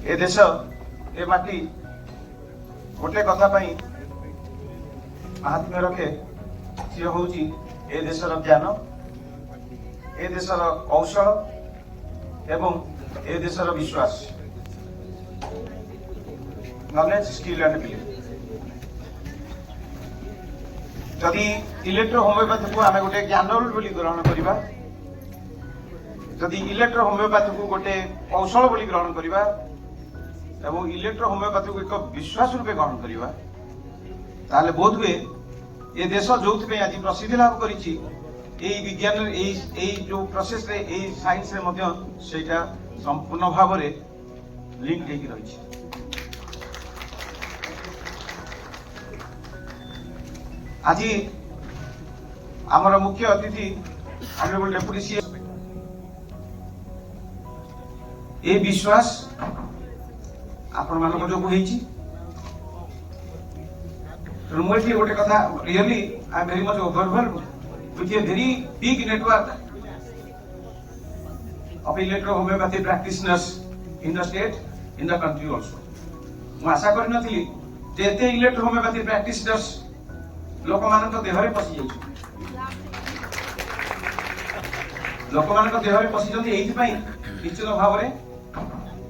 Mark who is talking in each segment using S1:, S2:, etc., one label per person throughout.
S1: ए देश ए माटी गोटे कथा महात्म्य रखे सी हूँ ए देशर ज्ञान ए देशर कौशल एवं ए देशर विश्वास नॉलेज स्किल एंड बिलीफ जदि इलेक्ट्रो होमियोपैथी को आम गोटे ज्ञान बोली ग्रहण करवा जदि इलेक्ट्रो होमियोपैथी को गोटे कौशल बोली ग्रहण करवा एवं इलेक्ट्रो होमियोपैथी को एक विश्वास रूपे ग्रहण करवा ताले बोध हुए ये देश जो आज प्रसिद्धि लाभ करिछि विज्ञान जो प्रोसेस रे साइंस रे मध्य सेटा संपूर्ण भाव रे लिंक होगी रही। आज आमर मुख्य अतिथि ऑनरेबल डेप्यूटी सीएम ए विश्वास आपण मानक जो होईछि मुझे गोटे कथा really I am very much overwhelmed with a very big network of electro homeopathy practitioners in the state in the country also मु आशा करन थी जे एते इलेक्ट्रो होमियोपैथी प्रैक्टिशनर्स लोक मान देहरे पशि जाइछन लोक मान देहरे पशि जंती एथि पई निश्चित भाव रे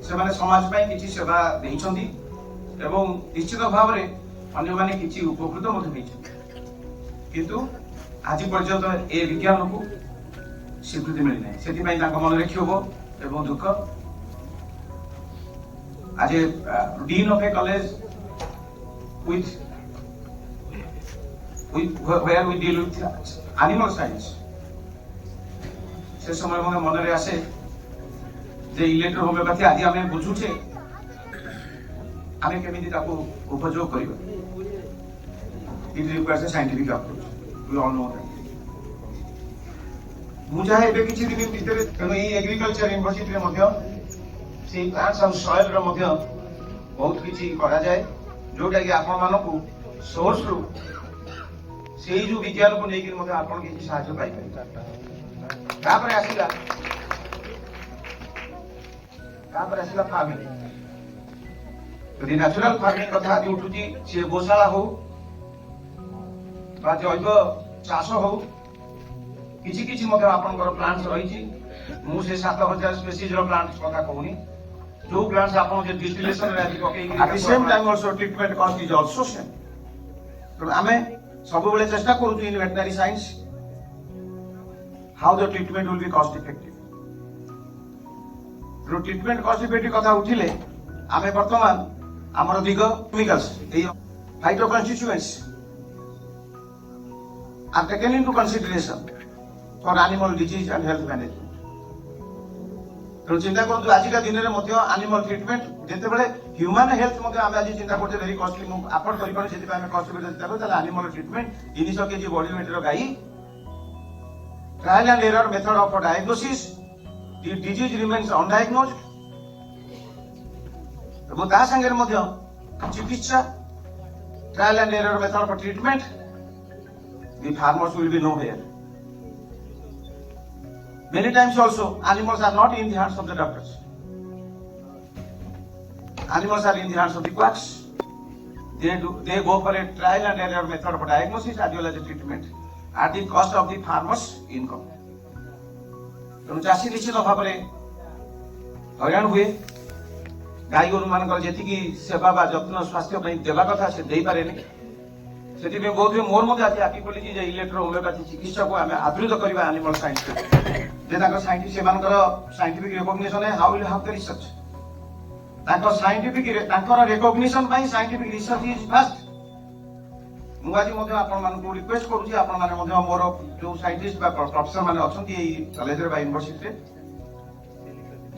S1: से माने समाज पई किछि सेवा देइछंती एवं निश्चित भाव रे अन्य माने किछि उपकृत मते होइछन किंतु आज पर्यंत ए विज्ञान को स्वीकृति मिली नहीं सेति पई तांको मन रे क्षोभ एवं दुख आज dean of A college with where we deal with animal science से समय मन मन रे आसे जे इलेक्ट्रो होमियोपैथी आज आमे बुझुछे आमे केमिति ताको उपयोग करिबा it requires a scientific approach we all know that मुझा एबे किछि दिन भितर तनो ई एग्रीकल्चर यूनिवर्सिटी रे मध्य से प्लांट्स और सॉइल रे मध्य बहुत किछि करा जाय जोटा कि आपण मानकू सोर्स रु से जो विज्ञान को लेकर मध्य आपण किछि सहायता पाई पारि तापर आसिला फार्मिंग यदि नेचुरल फार्मिंग कथा आदि उठुची से गोशाला हो बा जैव चाष हो किछि किछि मध्य आपनकर प्लांट्स रहिछि मु से 7000 स्पीशीज रो प्लांट्स कथा कहूनी जो प्लांट्स आपन जे डिस्टिलेशन रे आदि पकेई at the same time also treatment cost is also same तो हमें सब बेले चेष्टा करू in veterinary science how the treatment will be cost effective तो ट्रीटमेंट कॉस्ट इफेक्टिव कथा उठिले आमे वर्तमान हमर दिग केमिकल्स ए phytoconstituents are taken into consideration for animal disease and health management तो चिंता करू आज का दिन रे मध्य एनिमल ट्रीटमेंट जेते बेले ह्यूमन हेल्थ मध्य आमे आज चिंता करते वेरी कॉस्टली मु अफोर्ड करि पारे सेति आमे कॉस्ट बेले चिंता करते animal treatment 300 KG body weight रो गाई trial and error method of diagnosis the disease remains undiagnosed एवं ता संगे मध्य चिकित्सा trial and error method of treatment the farmers will be nowhere many times also animals are not in the hands of the doctors animals are in the hands of the quacks they go for a trial and error method of diagnosis as well as treatment at the cost of the farmers income तो चासी निश्चित भाव में हईराण हुए गाई गोरु मान जी सेवा बा जत्न स्वास्थ्य देवा कथा से दे पारे से बहुत मोर मध्य आज आखि खोली जे इलेक्ट्रो होमियोपैथी चिकित्सा को आम आदृत करवा एनिमल साइंस साइंटिफिक रिकॉग्निशन है how will have the research scientific recognition scientific research is fast मुझे मध्य आपण मानकू रिक्वेस्ट करूची आपण माने मध्य मोर जो साइंटिस्ट बा प्रोफेसर माने अछंती एई कॉलेज रे बा यूनिवर्सिटी रे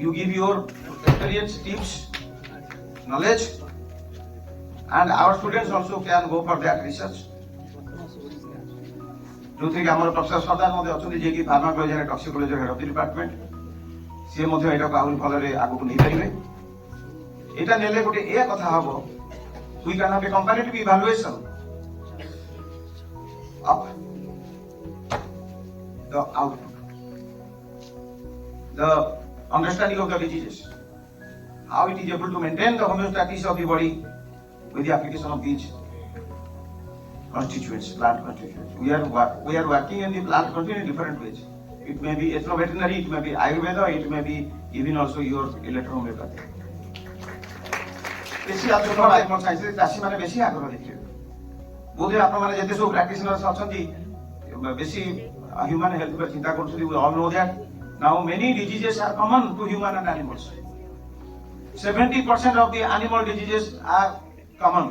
S1: you give your experience tips knowledge and our students also can go for that research जो थी हमर प्रोफेसर सरदार मध्ये अछंती जे कि pharmacology and toxicology head of the department से मध्ये एटा आहुरी भल रे आगु को नै पाइबे एटा नेले गोटे ए कथा हबो we can have a comparative evaluation of the output the understanding of the diseases, how it is able to maintain the homeostasis of the body with the application of these constituents, plant constituents. We are working in the plant constituent in different ways. It may be ethno-veterinary, it may be Ayurveda, it may be even also your electrohomeopathy. বেশি আগ্রহ আইমল সাইন্সের চাষী মানে বেশি আগ্রহ দেখে বোধে আপনারা যেতে সব প্র্যাকটিশনার্স অଛନ୍ତି বেশি human health पर चिंता करछथि we all know that now many diseases are common to human and animals 70% of the animal diseases are common